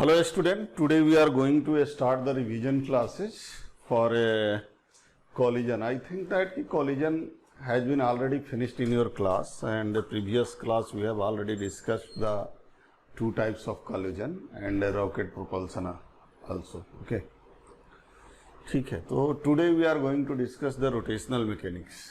Hello student, today we are going to start the revision classes for a collision. I think that the collision has been already finished in your class, and the previous class we have already discussed the two types of collision and rocket propulsion also. Okay, ठीक है. तो today we are going to discuss the rotational mechanics.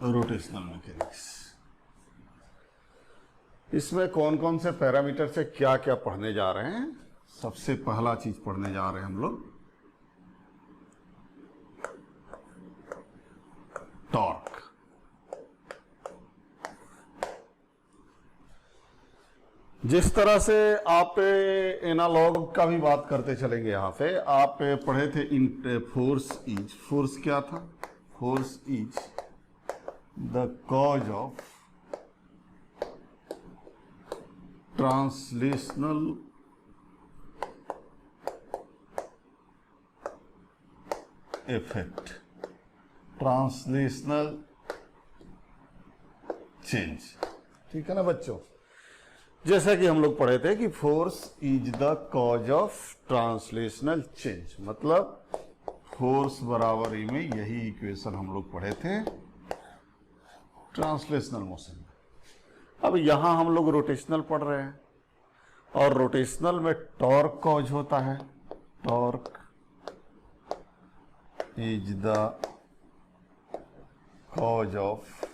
Rotational mechanics. इसमें कौन कौन से parameter से क्या क्या पढ़ने जा रहे हैं. सबसे पहला चीज पढ़ने जा रहे हैं हम लोग टॉर्क. जिस तरह से आप एनालॉग का भी बात करते चलेंगे. यहां पे आप पढ़े थे इन फोर्स इज. फोर्स क्या था? Force is the cause of translational effect, translational change. ठीक है ना बच्चों. जैसा कि हम लोग पढ़े थे कि force is the cause of translational change, मतलब फोर्स बराबर में यही इक्वेशन हम लोग पढ़े थे ट्रांसलेशनल मोशन. अब यहां हम लोग रोटेशनल पढ़ रहे हैं और रोटेशनल में टॉर्क कॉज होता है. Torque is the cause of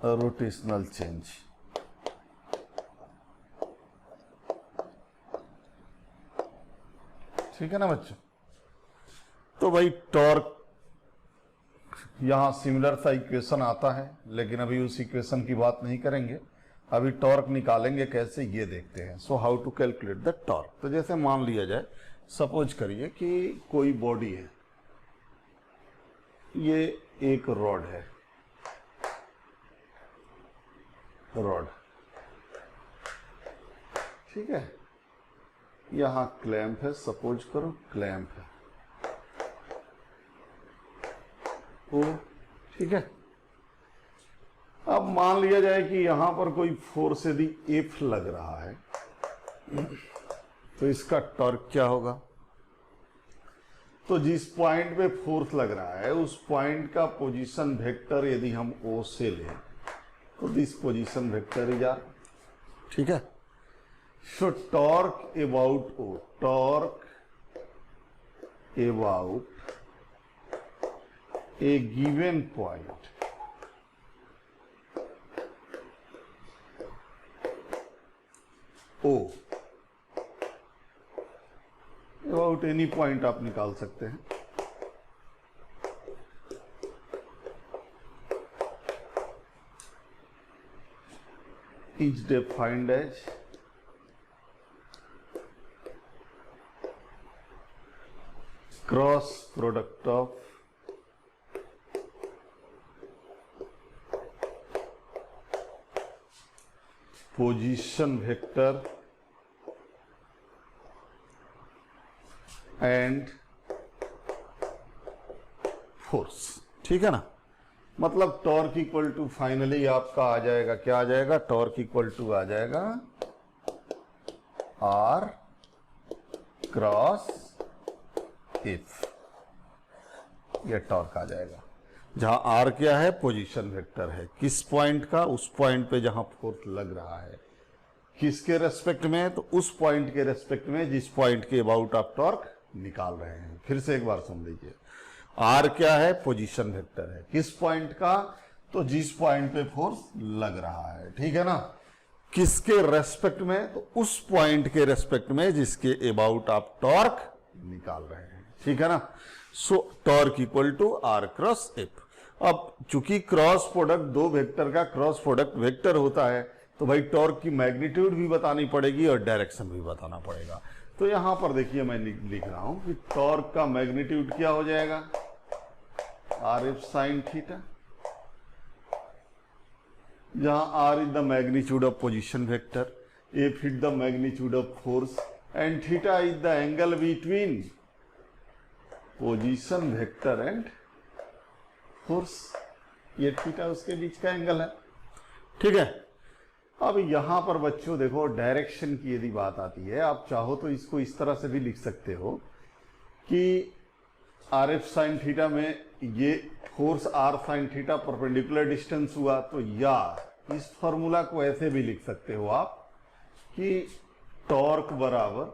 rotational change. ठीक है ना बच्चों. तो भाई टॉर्क यहां सिमिलर सा इक्वेशन आता है, लेकिन अभी उस इक्वेशन की बात नहीं करेंगे. अभी टॉर्क निकालेंगे कैसे ये देखते हैं. So how to calculate the torque. तो जैसे मान लिया जाए, सपोज करिए कि कोई बॉडी है, ये एक रॉड है. रॉड ठीक है. यहां क्लैंप है, सपोज करो क्लैंप है. ठीक है. अब मान लिया जाए कि यहां पर कोई फोर्स यदि एफ लग रहा है, तो इसका टॉर्क क्या होगा? तो जिस पॉइंट पे फोर्स लग रहा है उस पॉइंट का पोजीशन वेक्टर यदि हम ओ से लें तो this position vector is R. ठीक है. So torque about O, torque about a given point O, about any point आप निकाल सकते हैं. is defined as cross product of position vector and force. ठीक है ना. मतलब टॉर्क इक्वल टू फाइनली आपका आ जाएगा, क्या आ जाएगा? टॉर्क इक्वल टू आ जाएगा आर क्रॉस एफ. यह टॉर्क आ जाएगा जहां आर क्या है? पोजीशन वेक्टर है. किस पॉइंट का? उस पॉइंट पे जहां फोर्स लग रहा है. किसके रेस्पेक्ट में? तो उस पॉइंट के रेस्पेक्ट में जिस पॉइंट के अबाउट आप टॉर्क निकाल रहे हैं. फिर से एक बार सुन लीजिए. आर क्या है? पोजीशन वेक्टर है. किस पॉइंट का? तो जिस पॉइंट पे फोर्स लग रहा है. ठीक है ना. किसके रेस्पेक्ट में? तो उस पॉइंट के रेस्पेक्ट में जिसके अबाउट आप टॉर्क निकाल रहे हैं. ठीक है ना. So torque equal to R cross F. अब चूंकि क्रॉस प्रोडक्ट दो वेक्टर का क्रॉस प्रोडक्ट वेक्टर होता है, तो भाई टॉर्क की मैग्नीट्यूड भी बतानी पड़ेगी और डायरेक्शन भी बताना पड़ेगा. तो यहां पर देखिए मैं लिख रहा हूं कि टॉर्क का मैग्नीट्यूड क्या हो जाएगा? R F sine theta. जहां r is the magnitude of position vector, f is the magnitude of force and theta is the angle between position vector and force. ये थीटा उसके बीच का एंगल है, ठीक है। अब यहां पर बच्चों देखो डायरेक्शन की यदि बात आती है, आप चाहो तो इसको इस तरह से भी लिख सकते हो कि आर एफ साइन थीटा में ये force R sine theta perpendicular distance हुआ, तो या इस फॉर्मूला को ऐसे भी लिख सकते हो आप कि टॉर्क बराबर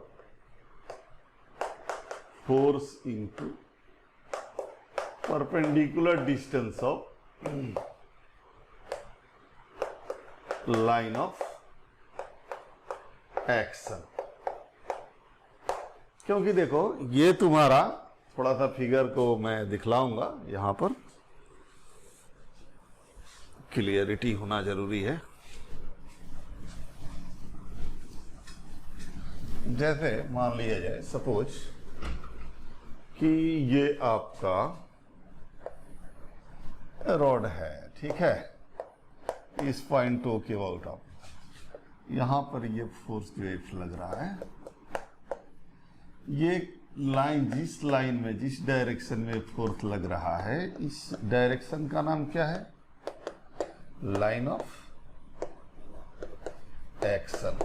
force into perpendicular distance of line of action. क्योंकि देखो ये तुम्हारा थोड़ा सा फिगर को मैं दिखलाऊंगा, यहां पर क्लियरिटी होना जरूरी है। जैसे मान लिया जाए सपोज कि ये आपका रॉड है, ठीक है, इस पॉइंट ओ के अबाउट आप यहां पर ये फोर्स जो एफ लग रहा है, ये लाइन जिस लाइन में जिस डायरेक्शन में फोर्स लग रहा है, इस डायरेक्शन का नाम क्या है? लाइन ऑफ एक्शन,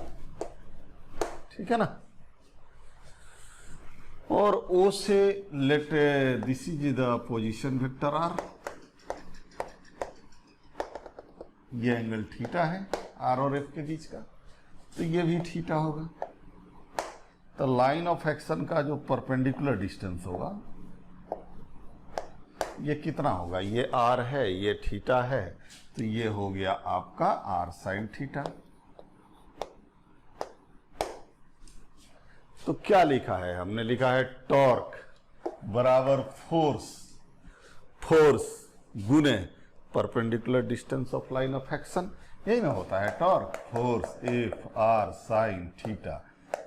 ठीक है ना। और ओ से let this is the position vector R, ये एंगल थीटा है आर और एफ के बीच का, तो ये भी थीटा होगा। तो लाइन ऑफ एक्शन का जो परपेंडिकुलर डिस्टेंस होगा ये कितना होगा? ये आर है, ये थीटा है, तो ये हो गया आपका आर साइन थीटा। तो क्या लिखा है? हमने लिखा है टॉर्क बराबर फोर्स, फोर्स गुने perpendicular distance of line of action, यही ना होता है torque, force F R sine theta.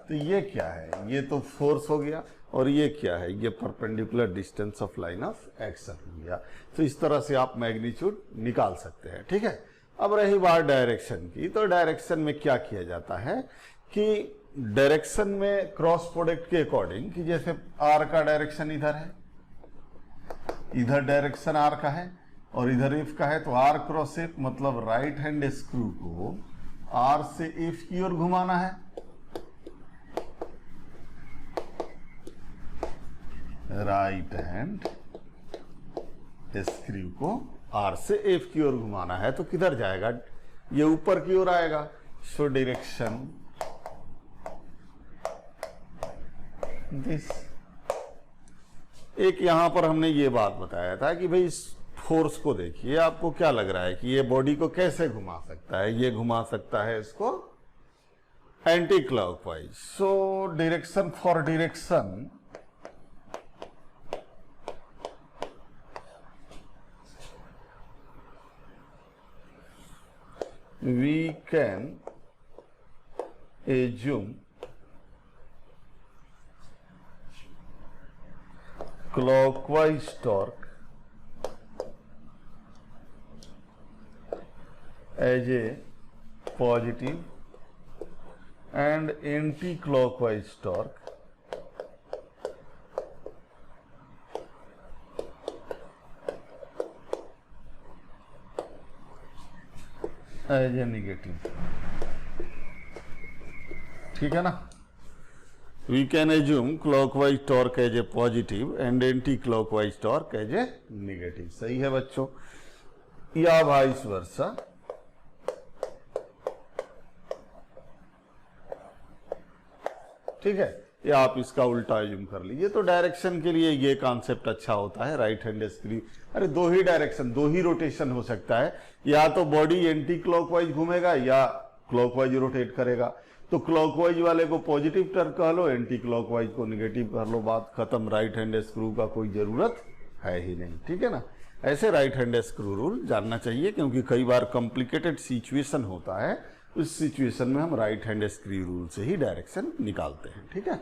तो ये क्या है? ये तो फोर्स हो गया, और ये क्या है? ये perpendicular distance of line of action हो गया। तो इस तरह से आप मैग्नीट्यूड निकाल सकते हैं, ठीक है। अब रही बात डायरेक्शन की, तो डायरेक्शन में क्या किया जाता है कि डायरेक्शन में क्रॉस प्रोडक्ट के अकॉर्डिंग, कि जैसे आर का डायरेक्शन इधर है, इधर डायरेक्शन आर का है और इधर एफ का है, तो आर क्रॉस एफ मतलब राइट हैंड स्क्रू को आर से एफ की ओर घुमाना है, राइट हैंड स्क्रू को आर से एफ की ओर घुमाना है, तो किधर जाएगा? ये ऊपर की ओर आएगा। So direction this. एक यहां पर हमने ये बात बताया था कि भाई इस फोर्स को देखिए, आपको क्या लग रहा है कि ये बॉडी को कैसे घुमा सकता है? ये घुमा सकता है इसको anti clockwise. So direction for direction we can assume clockwise torque as a positive and anti-clockwise torque as a negative, ठीक है ना। We can assume clockwise torque as a positive and anti clockwise torque as a negative. सही है बच्चों, या vice versa. ठीक है, या आप इसका उल्टा एज्यूम कर लीजिए। तो डायरेक्शन के लिए ये कॉन्सेप्ट अच्छा होता है, राइट हैंड स्क्रू। अरे दो ही डायरेक्शन, दो ही रोटेशन हो सकता है, या तो बॉडी एंटी क्लॉकवाइज घूमेगा या क्लॉकवाइज रोटेट करेगा। तो क्लॉकवाइज वाले को पॉजिटिव टर्न कह लो, एंटी क्लॉकवाइज को निगेटिव कर लो, बात खत्म। राइट हैंड स्क्रू का कोई जरूरत है ही नहीं, ठीक है ना। ऐसे राइट हैंड स्क्रू रूल जानना चाहिए, क्योंकि कई बार कॉम्प्लिकेटेड सिचुएशन होता है, उस सिचुएशन में हम राइट हैंड स्क्रू रूल से ही डायरेक्शन निकालते हैं, ठीक है।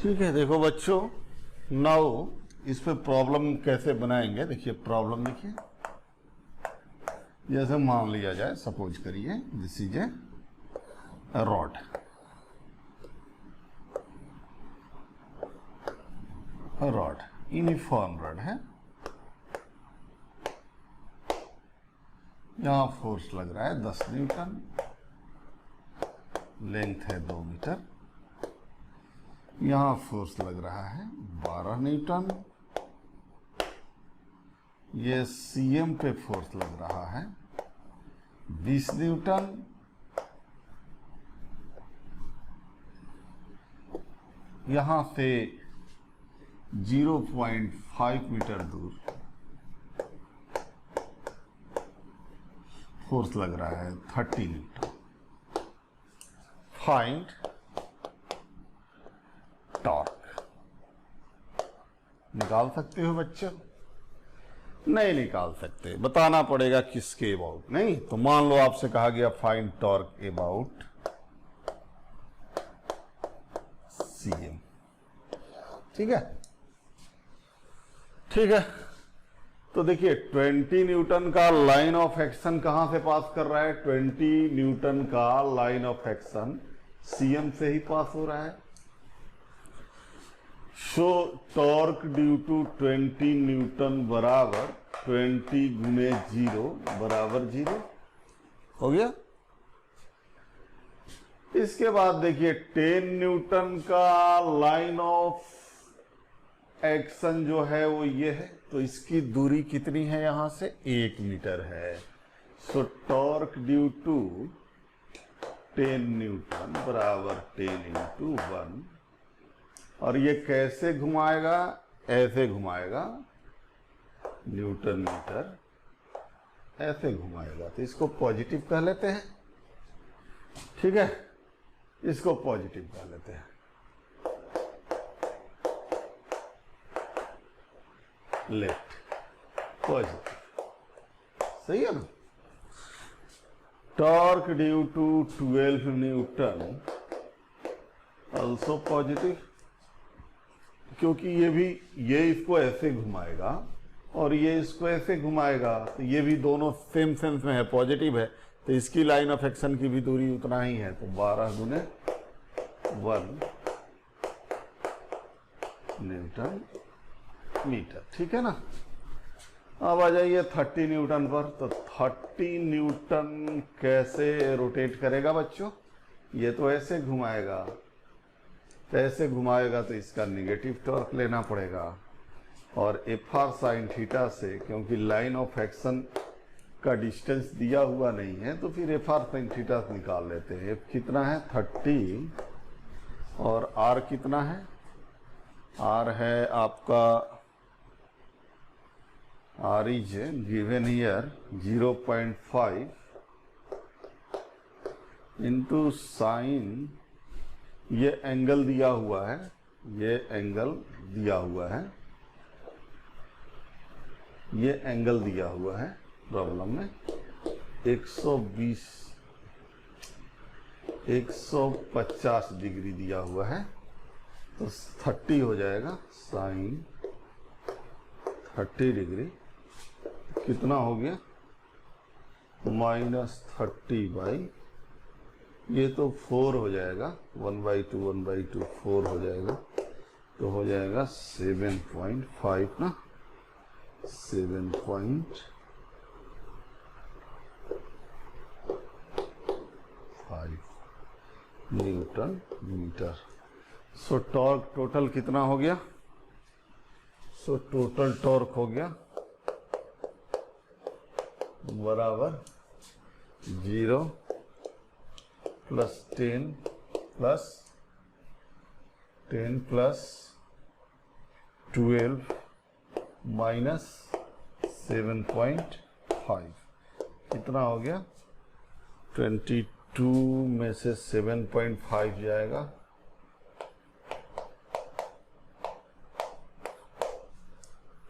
ठीक है, देखो बच्चों, नाउ इस पे प्रॉब्लम कैसे बनाएंगे। देखिए प्रॉब्लम देखिए, जैसे मान लिया जाए, सपोज करिए this is a rod, rod uniform rod है, यहां फोर्स लग रहा है 10 न्यूटन, लेंथ है 2 मीटर, यहां फोर्स लग रहा है 12 न्यूटन, ये सीएम पे फोर्स लग रहा है 20 न्यूटन, यहां से 0.5 मीटर दूर फोर्स लग रहा है 30 न्यूटन। Find torque. निकाल सकते हो बच्चों? नहीं निकाल सकते, बताना पड़ेगा किसके अबाउट। नहीं तो मान लो आपसे कहा गया फाइंड टॉर्क अबाउट सीएम। ठीक है, ठीक है। तो देखिए 20 न्यूटन का लाइन ऑफ एक्शन कहां से पास कर रहा है? 20 न्यूटन का लाइन ऑफ एक्शन सीएम से ही पास हो रहा है। So torque due to 20 newton बराबर 20 गुने 0 बराबर 0 हो गया। इसके बाद देखिए 10 न्यूटन का लाइन ऑफ एक्शन जो है वो ये है, तो इसकी दूरी कितनी है? यहां से 1 मीटर है। So torque due to 10 newton बराबर 10 इंटू 1, और ये कैसे घुमाएगा? ऐसे घुमाएगा, न्यूटन मीटर, ऐसे घुमाएगा, तो इसको पॉजिटिव कह लेते हैं। ठीक है, इसको पॉजिटिव कह लेते हैं। लेफ्ट पॉजिटिव, सही है ना। Torque due to 12 newton also positive, क्योंकि ये इसको ऐसे घुमाएगा और ये इसको ऐसे घुमाएगा, तो ये भी दोनों सेम सेंस में है, पॉजिटिव है, तो इसकी लाइन ऑफ एक्शन की भी दूरी उतना ही है, तो 12 गुने 1 न्यूटन मीटर। ठीक है ना। अब आ जाइए 30 न्यूटन पर। तो 30 न्यूटन कैसे रोटेट करेगा बच्चों? ये तो ऐसे घुमाएगा, तो ऐसे घुमाएगा, तो इसका निगेटिव टॉर्क लेना पड़ेगा, और एफ आर साइन थीटा से, क्योंकि लाइन ऑफ एक्शन का डिस्टेंस दिया हुआ नहीं है, तो फिर एफ आर साइन थीटा से निकाल लेते हैं। एफ कितना है? 30, और आर कितना है? आर है आपका, R is given here 0.5 into sine, ये एंगल दिया हुआ है, ये एंगल दिया हुआ है, ये एंगल दिया हुआ है प्रॉब्लम में 150 डिग्री दिया हुआ है, तो 30 हो जाएगा साइन 30 डिग्री, कितना हो गया? -30 बाई, ये तो 4 हो जाएगा, 1/2 4 हो जाएगा, तो हो जाएगा 7.5 ना, 7.5 newton metre. So torque total कितना हो गया? सो टोटल टॉर्क हो गया बराबर 0 + 10 + 12 - 7.5, कितना हो गया? 22 में से 7.5 जाएगा,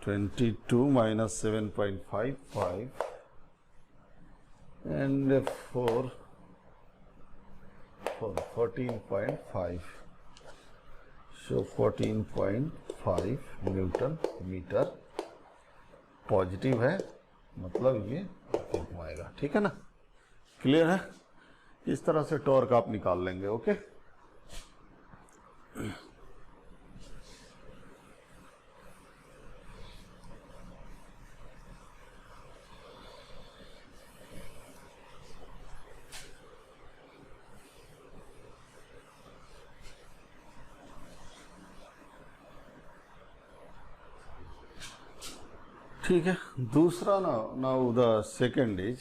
22 - 7.5 5, and 4 14.5. So 14.5 newton metre positive है, मतलब ये घुमाएगा। ठीक है ना, क्लियर है? इस तरह से टॉर्क आप निकाल लेंगे। ओके, ठीक है। दूसरा नाउ द सेकेंड इज,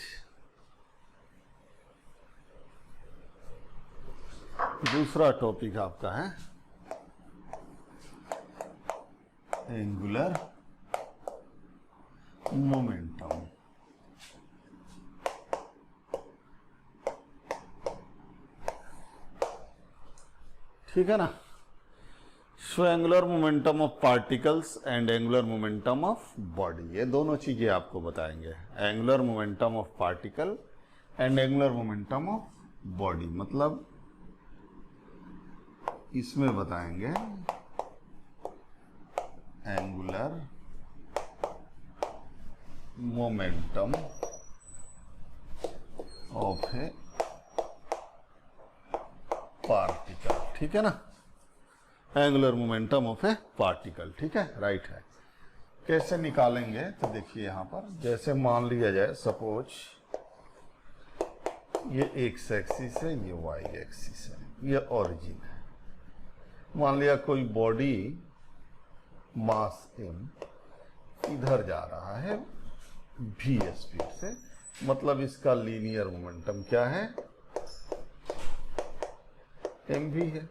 दूसरा टॉपिक आपका है एंगुलर मोमेंटम। ठीक है ना? So angular momentum of particles and angular momentum of body, ये दोनों चीजें आपको बताएंगे। Angular momentum of particle and angular momentum of body, मतलब इसमें बताएंगे angular momentum of a particle. ठीक है ना, angular momentum of a particle. ठीक है, राइट है। कैसे निकालेंगे तो देखिए यहां पर, जैसे मान लिया जाए सपोज ये एक्स एक्सिस है, ये वाई एक्सिस है, ये ओरिजिन है। मान लिया कोई बॉडी मास m इधर जा रहा है v स्पीड से, मतलब इसका लीनियर मोमेंटम क्या है, mv है।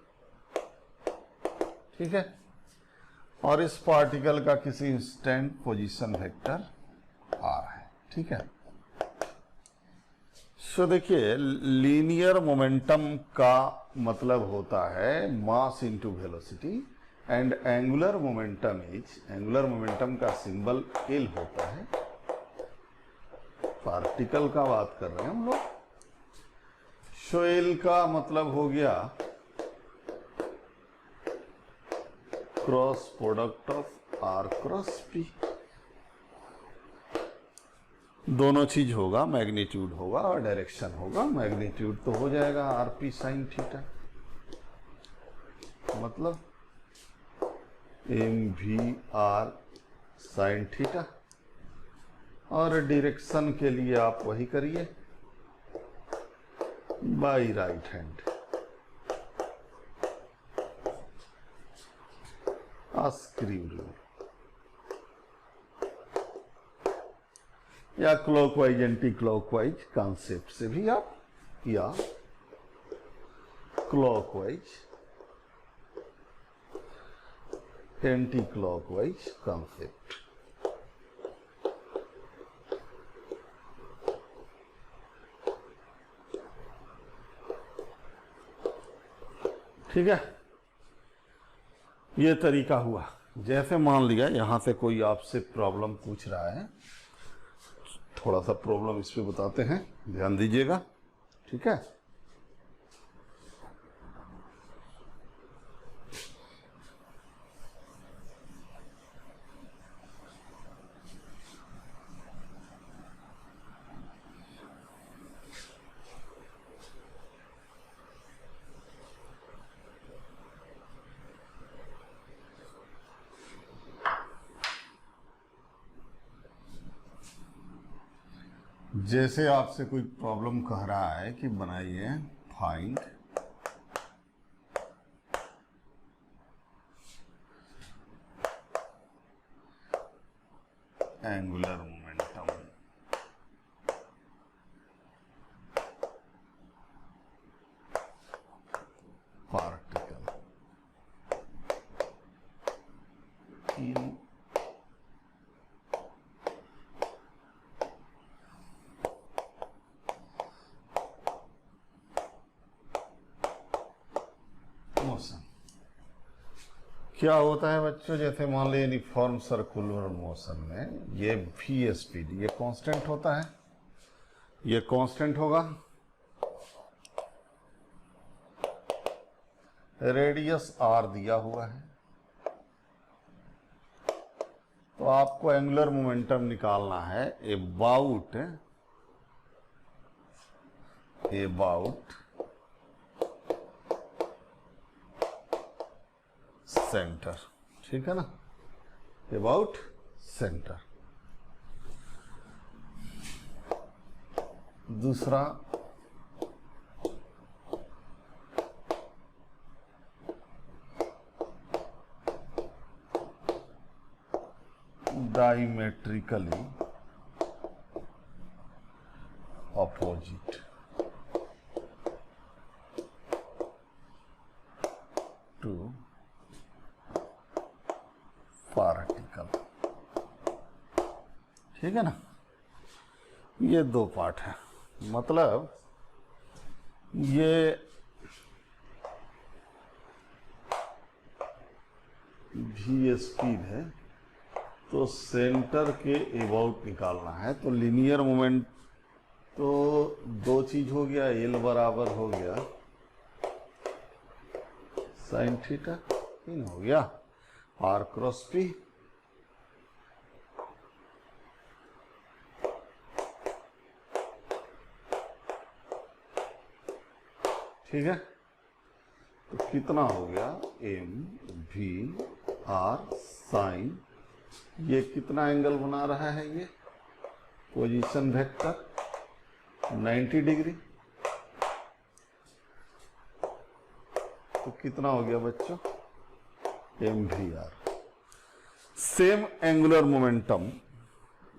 ठीक है, और इस पार्टिकल का किसी इंस्टेंट पोजीशन वेक्टर r है। ठीक है, सो देखिए लीनियर मोमेंटम का मतलब होता है mass into velocity, and angular momentum is, angular momentum का सिंबल एल होता है। पार्टिकल का बात कर रहे हैं हम लोग। सो एल का मतलब हो गया cross product of R cross P. दोनों चीज होगा, मैग्नीट्यूड होगा और डायरेक्शन होगा। मैग्नीट्यूड तो हो जाएगा आर पी साइन थीटा, मतलब M V R sine theta, और डायरेक्शन के लिए आप वही करिए by right hand, screw rule, या क्लॉकवाइज एंटी क्लॉकवाइज कॉन्सेप्ट से भी आप, या क्लॉकवाइज एंटी क्लॉकवाइज कॉन्सेप्ट। ठीक है, ये तरीका हुआ। जैसे मान लिया यहां से कोई आपसे प्रॉब्लम पूछ रहा है, थोड़ा सा प्रॉब्लम इस पे बताते हैं, ध्यान दीजिएगा। ठीक है, जैसे आपसे कोई प्रॉब्लम कह रहा है कि बनाइए find angular momentum particle in motion. क्या होता है बच्चों, जैसे मान लीजिए यूनिफॉर्म सर्कुलर मोशन में ये v स्पीड, ये कांस्टेंट होता है, ये कांस्टेंट होगा, रेडियस आर दिया हुआ है, तो आपको एंगुलर मोमेंटम निकालना है अबाउट सेंटर, ठीक है ना, अबाउट सेंटर। दूसरा डायमेट्रिकली ऑपोजिट टू पार्टिकल, ठीक है ना। ये दो पार्ट है, मतलब ये भी स्पीड है, तो सेंटर के अबाउट निकालना है। तो लीनियर मोमेंट तो दो चीज हो गया, एल बराबर हो गया साइन थीटा, इन हो गया आर क्रॉस पी, ठीक है। तो कितना हो गया, एम वी आर साइन, ये कितना एंगल बना रहा है, ये पोजीशन वेक्टर 90 डिग्री, तो कितना हो गया बच्चों, M V R. Same angular momentum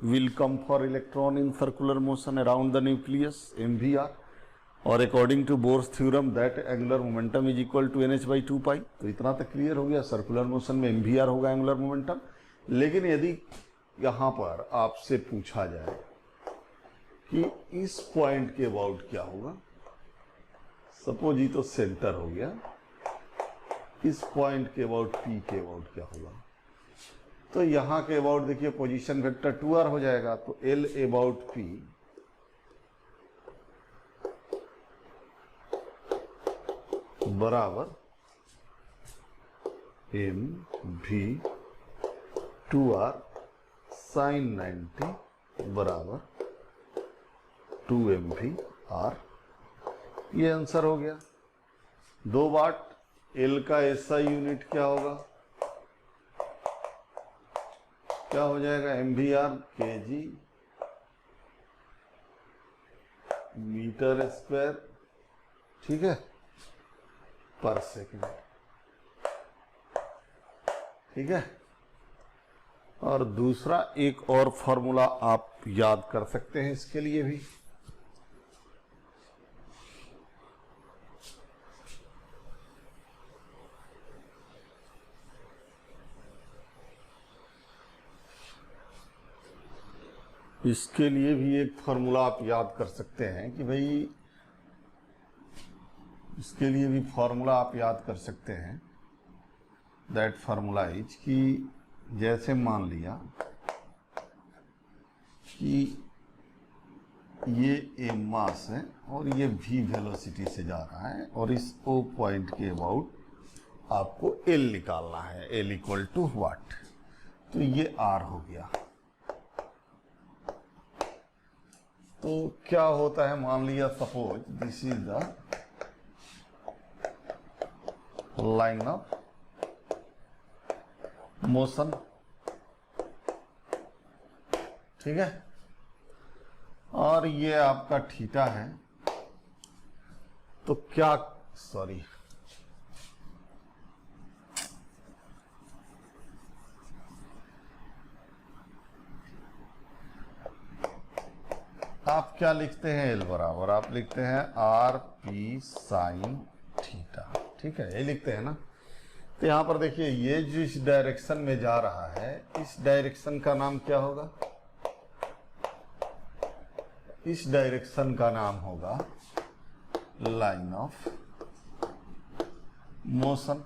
will come for electron in circular motion around the nucleus, mvr, और according to Bohr's theorem that angular momentum is equal to nh by 2 pi. तो इतना तक clear हो गया, circular motion में mvr होगा angular momentum. लेकिन यदि यहां पर आपसे पूछा जाए कि इस पॉइंट के अबाउट क्या होगा, सपोज ये तो सेंटर हो गया, इस पॉइंट के अबाउट पी के अबाउट क्या होगा, तो यहां के अबाउट देखिए पोजीशन वेक्टर 2r हो जाएगा, तो l अबाउट p बराबर एम भी 2r साइन 90 बराबर 2mv/r। ये आंसर हो गया। 2 वाट, एल का एसआई यूनिट क्या होगा, क्या हो जाएगा, mvr kg मीटर स्क्वायर, ठीक है, पर सेकंड, ठीक है। और दूसरा एक और फॉर्मूला आप याद कर सकते हैं इसके लिए भी, इसके लिए भी एक फॉर्मूला आप याद कर सकते हैं कि भाई, इसके लिए भी फॉर्मूला आप याद कर सकते हैं। दैट फार्मूला इज कि जैसे मान लिया कि ये ए मास है और ये v वेलोसिटी से जा रहा है, और इस O पॉइंट के अबाउट आपको L निकालना है, L इक्वल टू वाट, तो ये R हो गया। तो क्या होता है, मान लिया suppose this is the line of motion, ठीक है, और ये आपका थीटा है, तो क्या, सॉरी, आप क्या लिखते हैं, एल बराबर आप लिखते हैं आर पी साइन थीटा, ठीक है, ये लिखते हैं ना। तो यहां पर देखिए ये जो इस डायरेक्शन में जा रहा है, इस डायरेक्शन का नाम क्या होगा, इस डायरेक्शन का नाम होगा लाइन ऑफ मोशन।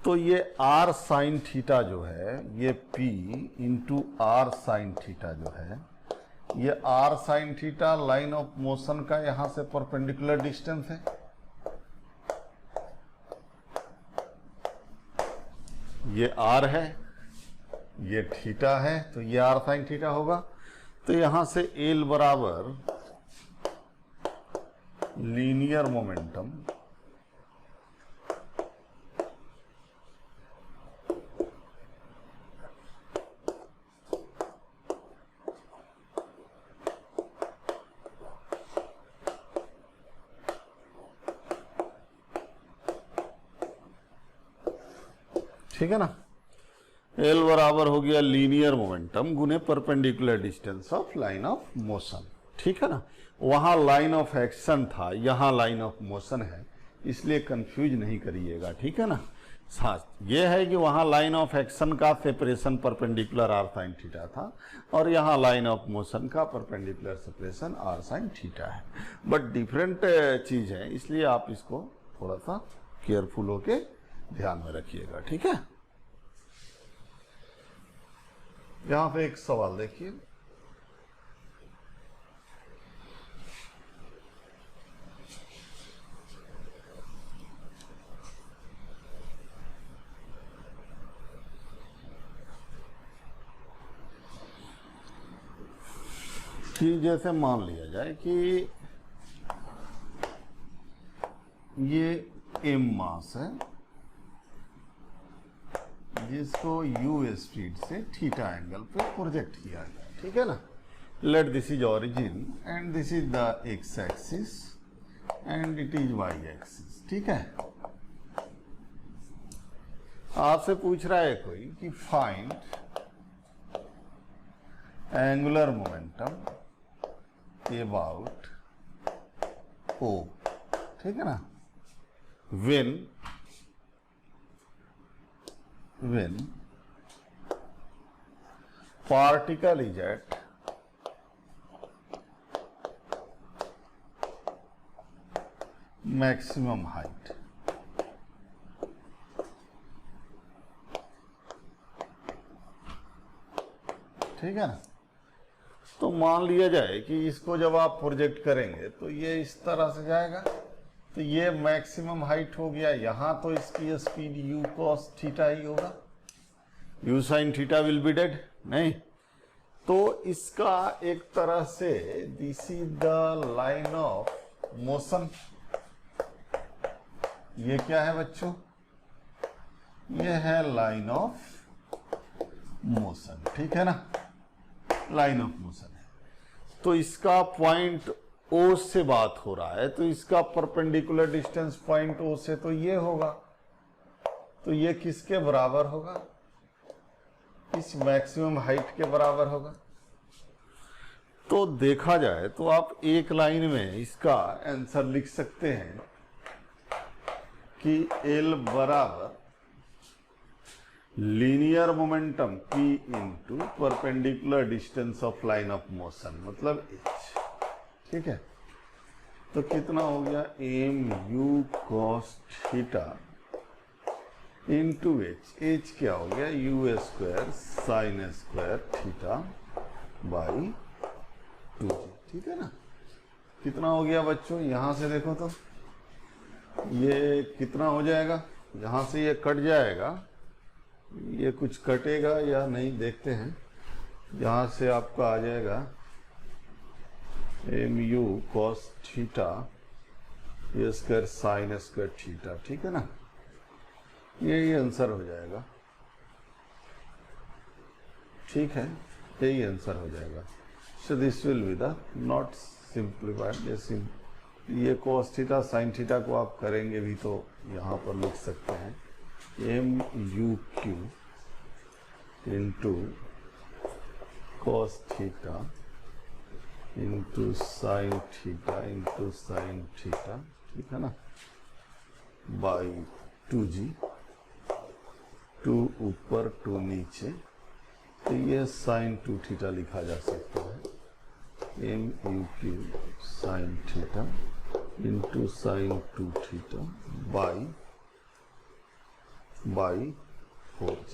तो ये आर साइन थीटा जो है, ये P into R sine theta जो है, ये R sine theta line of motion का यहां से परपेंडिकुलर डिस्टेंस है, ये आर है, ये थीटा है, तो ये आर साइन थीटा होगा। तो यहां से एल बराबर लीनियर मोमेंटम ठीक है ना, एल बराबर हो गया लीनियर मोमेंटम गुने perpendicular distance of line of motion. ठीक है ना, वहां लाइन ऑफ एक्शन था, यहां लाइन ऑफ मोशन है, इसलिए कंफ्यूज नहीं करिएगा। ठीक है ना, साथ ये है कि वहां लाइन ऑफ एक्शन का separation perpendicular R sine theta था और यहां लाइन ऑफ मोशन का perpendicular separation R sine theta है, बट डिफरेंट चीज है, इसलिए आप इसको थोड़ा सा केयरफुल होके ध्यान में रखिएगा। ठीक है, यहां पे एक सवाल देखिए, कि जैसे मान लिया जाए कि ये एम मास है जिसको यू स्पीड से थीटा एंगल पे प्रोजेक्ट किया गया। ठीक है ना, let this is origin and this is the X axis and it is Y axis. ठीक है, आपसे पूछ रहा है कोई कि find angular momentum about O. ठीक है ना, when particle is at maximum height, ठीक है ना, तो मान लिया जाए कि इसको जब आप प्रोजेक्ट करेंगे तो ये इस तरह से जाएगा, तो ये मैक्सिमम हाइट हो गया, यहां तो इसकी स्पीड u cos थीटा ही होगा, u sin theta will be dead नहीं, तो इसका एक तरह से this is the line of motion. ये क्या है बच्चों, ये है लाइन ऑफ मोशन। ठीक है ना, लाइन ऑफ मोशन है, तो इसका पॉइंट ओ से बात हो रहा है, तो इसका परपेंडिकुलर डिस्टेंस पॉइंट ओ से तो ये होगा, तो ये किसके बराबर होगा, इस मैक्सिमम हाइट के बराबर होगा। तो देखा जाए तो आप एक लाइन में इसका आंसर लिख सकते हैं कि एल बराबर linear momentum p into perpendicular distance of line of motion, मतलब h। ठीक है, तो कितना हो गया, M U cos theta into H क्या हो गया, U square sine square theta by 2। ठीक है ना, कितना हो गया बच्चों, यहां से देखो तो ये कितना हो जाएगा, यहां से ये कट जाएगा, ये कुछ कटेगा या नहीं देखते हैं, यहां से आपका आ जाएगा एम यू कॉस थीटा ये स्क्वायर साइन स्क्वायर थीटा। ठीक है ना, यही आंसर हो जाएगा। ठीक है, यही आंसर हो जाएगा। So this will be the not simplified, ये कॉस थीटा साइन थीटा को आप करेंगे भी तो यहाँ पर लिख सकते हैं M U cube into cos theta into sine theta, ठीक है ना, बाई 2g, 2 ऊपर 2 नीचे, तो ये साइन 2 थीटा लिखा जा सकता है, M U cube sine theta into sine 2 theta by 4g,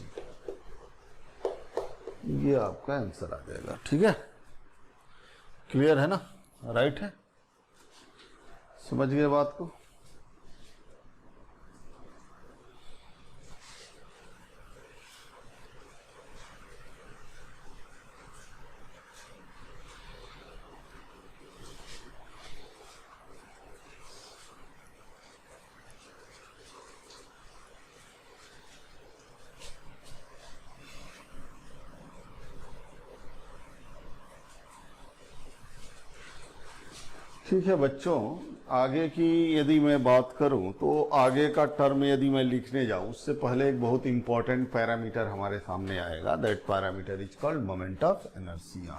ये आपका आंसर आ जाएगा। ठीक है, क्लियर है ना, राइट है, समझ गए बात को। ठीक है बच्चों, आगे की यदि मैं बात करूं तो आगे का टर्म यदि मैं लिखने जाऊं उससे पहले एक बहुत इंपॉर्टेंट पैरामीटर हमारे सामने आएगा। That parameter is called moment of inertia.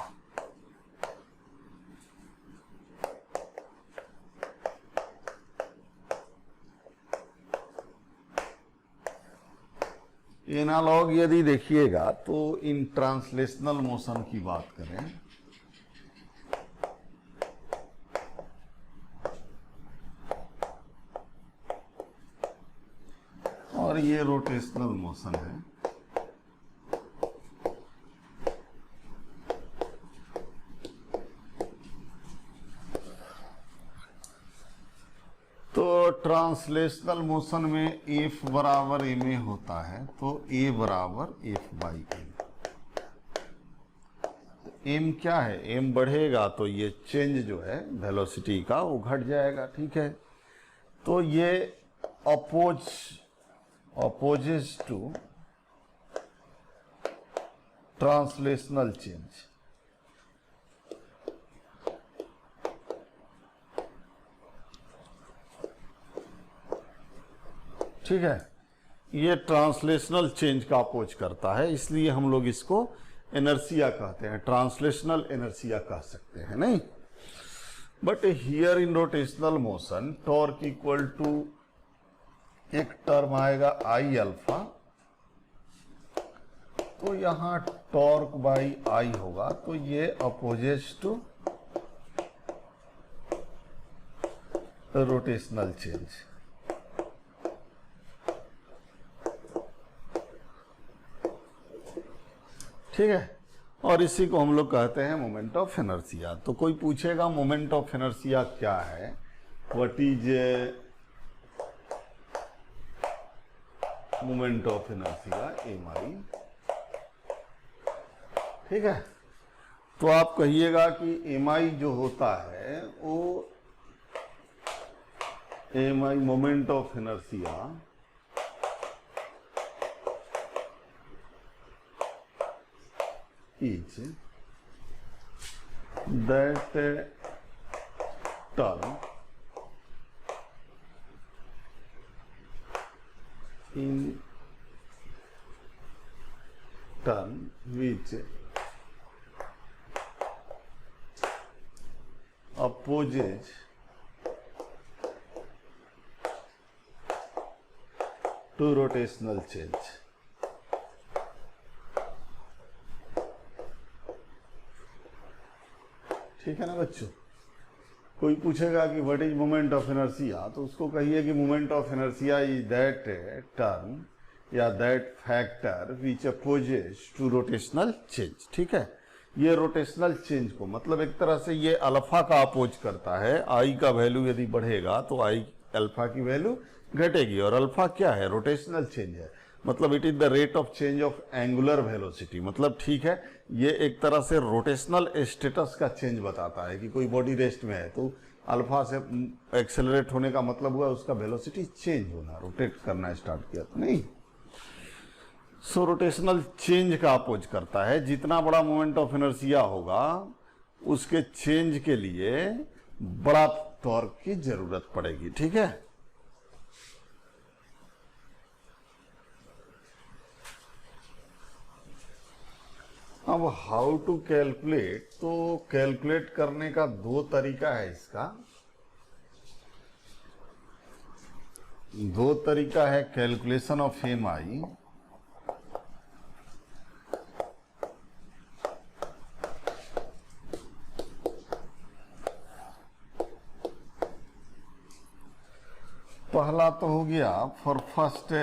Analogue यदि देखिएगा तो इन ट्रांसलेशनल मोशन की बात करें और ये रोटेशनल मोशन है, तो ट्रांसलेशनल मोशन में एफ बराबर एम ए होता है, तो ए बराबर एफ बाई एम। एम क्या है, एम बढ़ेगा तो ये चेंज जो है वेलोसिटी का वो घट जाएगा। ठीक है, तो ये अपोजेस टू ट्रांसलेशनल चेंज। ठीक है, ये ट्रांसलेशनल चेंज का अपोज करता है, इसलिए हम लोग इसको इनर्शिया कहते हैं, ट्रांसलेशनल इनर्शिया कह सकते हैं, नहीं। But here in rotational motion torque equal to एक टर्म आएगा आई अल्फा, तो यहां टॉर्क बाई आई होगा, तो ये अपोजेस टू रोटेशनल चेंज। ठीक है, और इसी को हम लोग कहते हैं मोमेंट ऑफ इनर्शिया। तो कोई पूछेगा मोमेंट ऑफ इनर्शिया क्या है, what is moment of inertia, M I. ठीक है, तो आप कहिएगा कि एम आई जो होता है वो M I moment of inertia is that term in term which opposes to rotational change। ठीक है ना बच्चों, कोई पूछेगा कि what is moment of inertia, तो उसको कहिए कि moment of inertia is that term या that factor which opposes to rotational change. ठीक है, ये रोटेशनल चेंज को मतलब एक तरह से ये अल्फा का अपोज करता है। आई का वैल्यू यदि बढ़ेगा तो आई अल्फा की वैल्यू घटेगी, और अल्फा क्या है, रोटेशनल चेंज है, मतलब it is the rate of change of angular velocity. मतलब ठीक है, ये एक तरह से रोटेशनल स्टेटस का चेंज बताता है कि कोई बॉडी रेस्ट में है तो अल्फा से एक्सेलरेट होने का मतलब हुआ उसका वेलोसिटी चेंज होना, रोटेट करना स्टार्ट किया, तो नहीं। सो रोटेशनल चेंज का अपोज करता है। जितना बड़ा मोमेंट ऑफ इनर्शिया होगा उसके चेंज के लिए बड़ा टॉर्क की जरूरत पड़ेगी। ठीक है, अब हाउ टू कैलकुलेट, तो कैलकुलेट करने का दो तरीका है इसका। दो तरीका है कैलकुलेशन ऑफ एम आई। पहला तो हो गया for first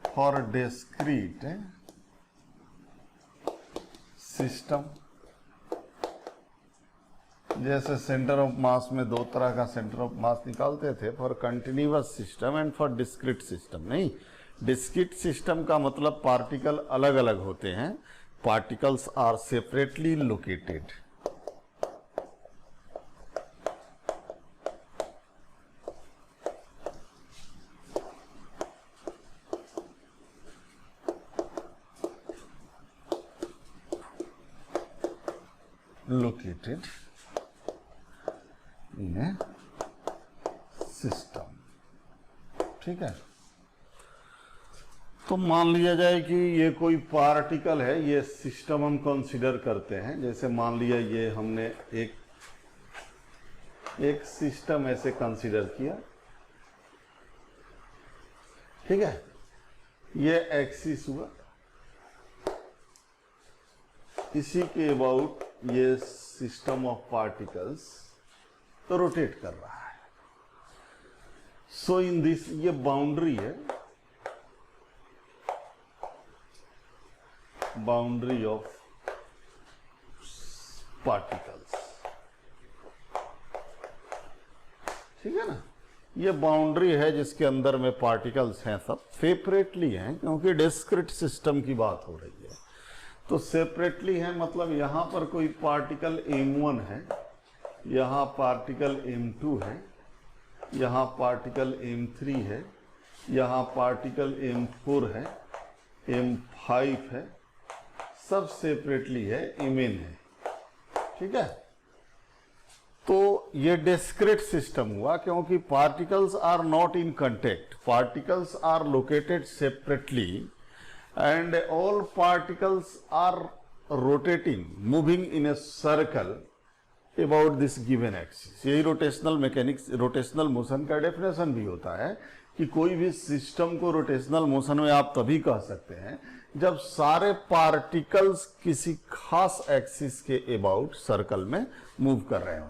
for discrete system. जैसे सेंटर ऑफ मास में दो तरह का सेंटर ऑफ मास निकालते थे, for continuous system and for discrete system. नहीं, डिस्क्रीट सिस्टम का मतलब पार्टिकल अलग अलग होते हैं, particles are separately located. Located in a system. ठीक है, तो मान लिया जाए कि ये कोई पार्टिकल है, ये सिस्टम हम कंसीडर करते हैं। जैसे मान लिया ये हमने एक सिस्टम ऐसे कंसीडर किया। ठीक है, ये एक्सिस हुआ, इसी के अबाउट ये सिस्टम ऑफ पार्टिकल्स तो रोटेट कर रहा है। सो इन दिस, ये बाउंड्री है, बाउंड्री ऑफ पार्टिकल्स। ठीक है ना, ये बाउंड्री है जिसके अंदर में पार्टिकल्स हैं, सब सेपरेटली हैं क्योंकि डिस्क्रीट सिस्टम की बात हो रही है। तो सेपरेटली है मतलब यहां पर कोई पार्टिकल m1 है, यहां पार्टिकल m2 है, यहां पार्टिकल m3 है, यहां पार्टिकल m4 है, m5 है, सब सेपरेटली है, mn है। ठीक है, तो ये डिस्क्रीट सिस्टम हुआ क्योंकि particles are not in contact, particles are located separately and all particles are rotating, moving in a circle about this given axis. यही रोटेशनल मैकेनिक्स, रोटेशनल मोशन का डेफिनेशन भी होता है कि कोई भी सिस्टम को रोटेशनल मोशन में आप तभी कह सकते हैं जब सारे पार्टिकल्स किसी खास एक्सिस के अबाउट सर्कल में मूव कर रहे हो।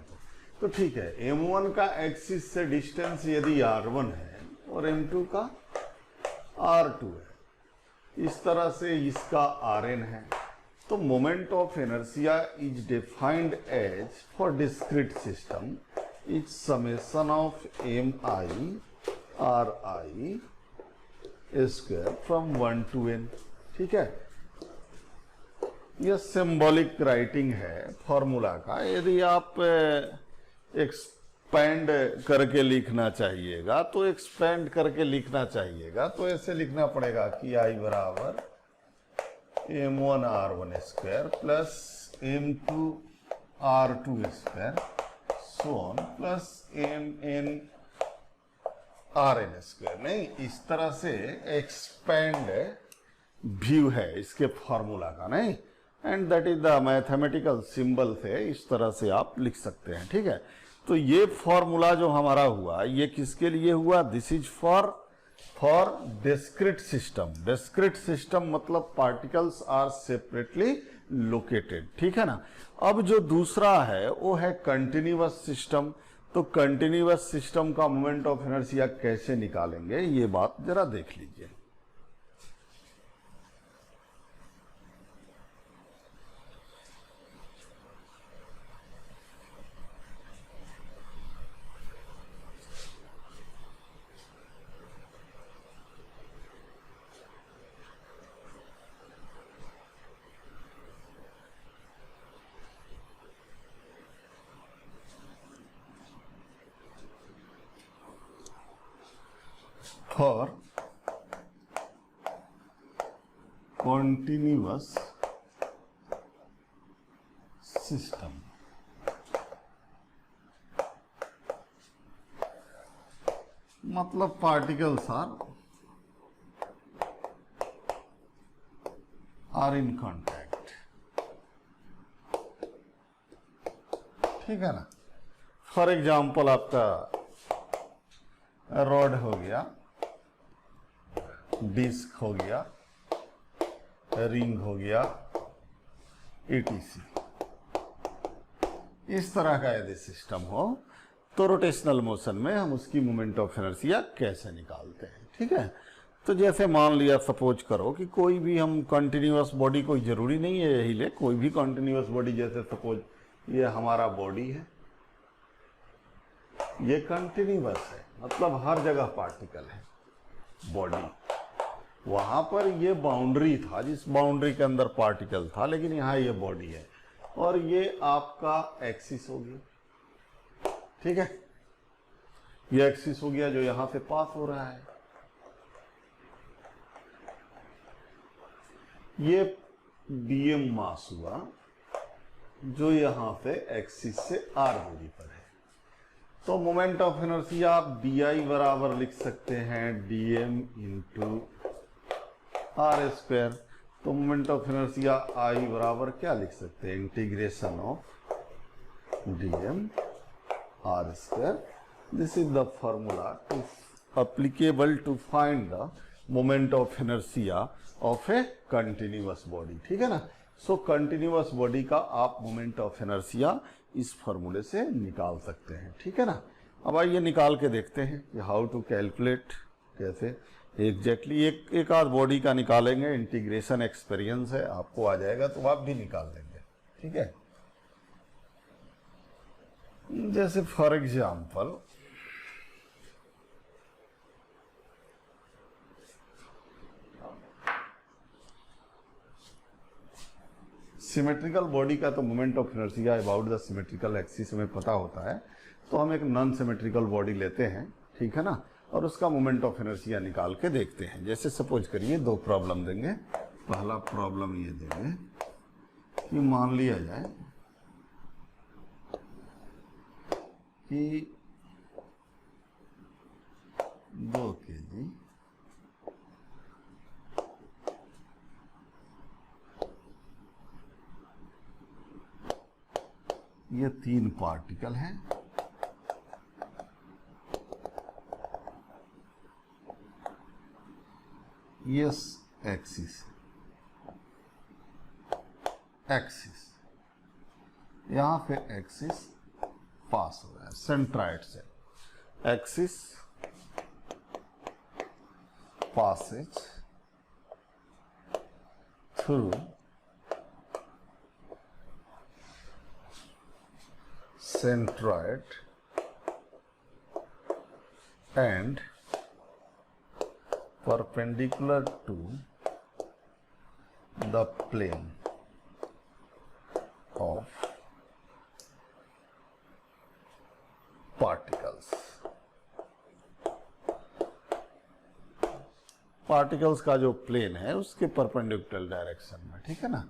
तो ठीक है, m1 का एक्सिस से डिस्टेंस यदि r1 है और m2 का r2 है, इस तरह से इसका rn है, तो moment of inertia is defined as for discrete system is summation of mi ri square from 1 to n। ठीक है, यह सिंबॉलिक राइटिंग है फॉर्मूला का। यदि आप एक्सपेंड करके लिखना चाहिएगा तो एक्सपेंड करके लिखना चाहिएगा, तो ऐसे लिखना पड़ेगा कि I बराबर m1 r1 square plus m2 r2 square so on plus mn rn square. नहीं, इस तरह से एक्सपेंड व्यू है इसके फॉर्मूला का, नहीं, and that is the mathematical symbol से इस तरह से आप लिख सकते हैं। ठीक है, तो ये फॉर्मूला जो हमारा हुआ ये किसके लिए हुआ? This is for discrete system. Discrete system मतलब पार्टिकल्स आर सेपरेटली लोकेटेड। ठीक है ना। अब जो दूसरा है वो है कंटिन्यूअस सिस्टम। तो कंटिन्यूअस सिस्टम का मोमेंट ऑफ इनर्शिया कैसे निकालेंगे ये बात जरा देख लीजिए। For continuous system, मतलब पार्टिकल्स आर इन कांटेक्ट। ठीक है ना। फॉर एग्जाम्पल आपका रॉड हो गया, डिस्क हो गया, रिंग हो गया, etc। इस तरह का यदि सिस्टम हो तो रोटेशनल मोशन में हम उसकी मोमेंट ऑफ इनर्शिया कैसे निकालते हैं। ठीक है, तो जैसे मान लिया सपोज करो कि कोई भी हम कंटिन्यूअस बॉडी, कोई जरूरी नहीं है यही ले, कोई भी कंटिन्यूअस बॉडी, जैसे सपोज ये हमारा बॉडी है, ये कंटिन्यूअस है मतलब हर जगह पार्टिकल है बॉडी। वहां पर ये बाउंड्री था जिस बाउंड्री के अंदर पार्टिकल था, लेकिन यहां ये बॉडी है और ये आपका एक्सिस हो गया। ठीक है, ये एक्सिस हो गया जो यहां से पास हो रहा है। ये dm मास हुआ जो यहां से एक्सिस से r दूरी पर है। तो मोमेंट ऑफ इनर्शिया आप डी बराबर लिख सकते हैं dm इंटू आर स्क्वायर। तो मोमेंट ऑफ इनर्शिया आई बराबर क्या लिख सकते हैं, integration of dm R square. This is the formula to applicable to find the moment of inertia of a continuous body। ठीक है ना। सो कंटिन्यूअस बॉडी का आप मोमेंट ऑफ इनर्शिया इस फॉर्मूले से निकाल सकते हैं। ठीक है ना। अब आइए निकाल के देखते हैं कि हाउ टू कैलकुलेट, कैसे एग्जैक्टली एक आध बॉडी का निकालेंगे। इंटीग्रेशन एक्सपीरियंस है, आपको आ जाएगा तो आप भी निकाल लेंगे। ठीक है। जैसे फॉर एग्जाम्पल सिमेट्रिकल बॉडी का तो moment of inertia about the symmetrical axis हमें पता होता है, तो हम एक नॉन सिमेट्रिकल बॉडी लेते हैं। ठीक है ना। और उसका मोमेंट ऑफ इनर्शिया निकाल के देखते हैं। जैसे सपोज करिए दो प्रॉब्लम देंगे। पहला प्रॉब्लम ये देंगे कि मान लिया जाए कि 2 kg ये 3 पार्टिकल हैं। यस एक्सिस यहां पे एक्सिस पास हो रहा है सेंट्राइड से। Axis passes through centroid and perpendicular to the plane of particles। Particles का जो प्लेन है उसके परपेंडिकुलर डायरेक्शन में। ठीक है ना।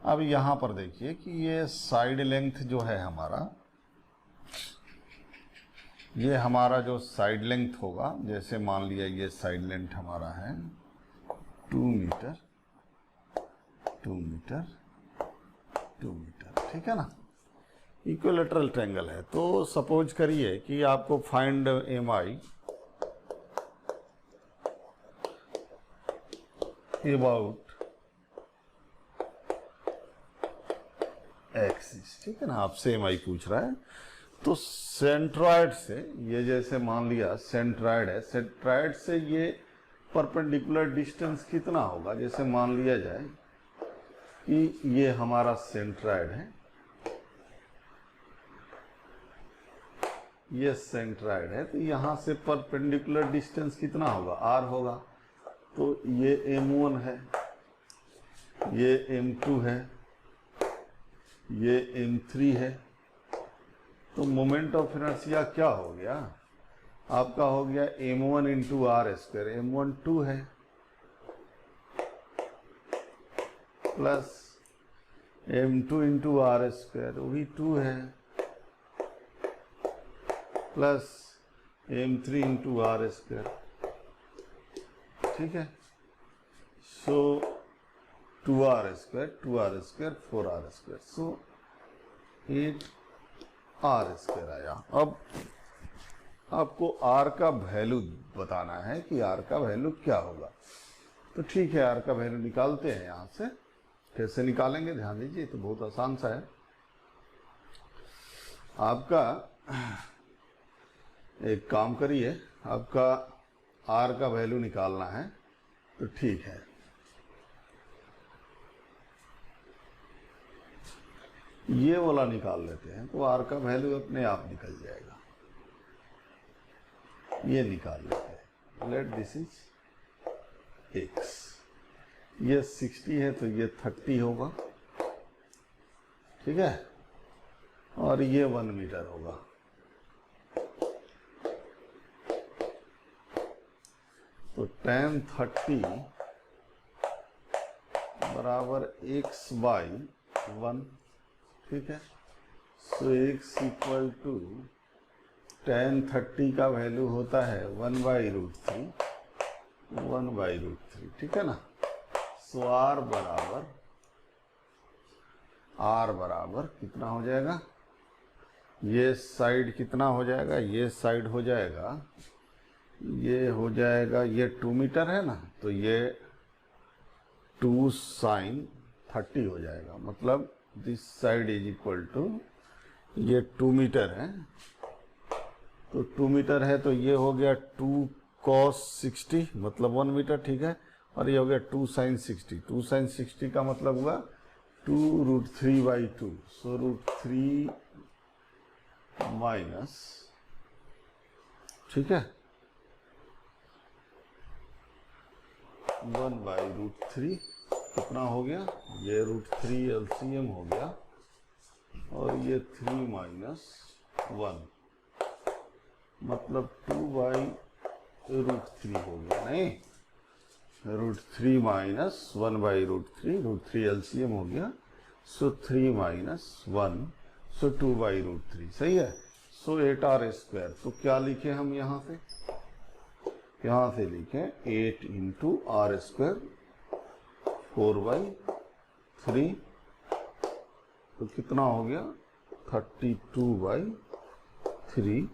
अब यहां पर देखिए कि ये साइड लेंथ जो है हमारा, ये हमारा जो साइड लेंथ होगा, जैसे मान लिया ये साइड लेंथ हमारा है 2 मीटर 2 मीटर 2 मीटर। ठीक है ना। इक्विलेटरल ट्रायंगल है। तो सपोज करिए कि आपको find M I about axis. ठीक है ना। आपसे एम आई पूछ रहा है। तो सेंट्रॉइड से ये, जैसे मान लिया सेंट्रॉइड है, सेंट्रॉइड से ये परपेंडिकुलर डिस्टेंस कितना होगा। जैसे मान लिया जाए कि ये हमारा सेंट्रॉइड है, ये सेंट्रॉइड है, तो यहां से परपेंडिकुलर डिस्टेंस कितना होगा, आर होगा। तो ये M1 है, ये M2 है, ये M3 है। तो मोमेंट ऑफ इनर्शिया क्या हो गया आपका, हो गया M1 into R square. M1 2 है, plus M2 into R square, वो भी 2 है, plus M3 into R square. ठीक है। So 2r square 4r square, so 8r square आया। अब आपको r का वैल्यू बताना है कि r का वैल्यू क्या होगा। तो ठीक है, r का वैल्यू निकालते हैं। यहां से कैसे निकालेंगे ध्यान दीजिए, तो बहुत आसान सा है। आपका एक काम करिए, आपका आर का वैल्यू निकालना है। तो ठीक है, ये वाला निकाल लेते हैं, तो आर का वैल्यू अपने आप निकल जाएगा। ये निकाल लेते हैं। लेट दिस इज एक्स, ये 60 है तो ये 30 होगा। ठीक है। और ये 1 मीटर होगा। तो tan 30 बराबर x बाई 1। ठीक है। सो x इक्वल टू tan 30 का वैल्यू होता है 1/√3, 1/√3, ठीक है ना। सो R बराबर कितना हो जाएगा, ये साइड कितना हो जाएगा, ये साइड हो जाएगा, ये हो जाएगा, ये 2 मीटर है ना, तो ये 2 sin 30 हो जाएगा। मतलब this side is equal to, ये 2 मीटर है, तो 2 मीटर है तो ये हो गया 2 cos 60 मतलब 1 मीटर, ठीक है। और ये हो गया 2 sin 60, 2 sin 60 का मतलब हुआ 2√3/2, सो √3 माइनस, ठीक है, 1/√3 कितना हो गया, ये √3 LCM हो गया, और ये 3 माइनस 1 मतलब 2/√3 हो गया, नहीं, √3 माइनस 1/√3, √3 LCM हो गया, सो 3 माइनस 1, सो 2/√3, सही है। सो 8R², तो क्या लिखे हम यहाँ से लिखे 8 इंटू R², 4/3, तो कितना हो गया 32/3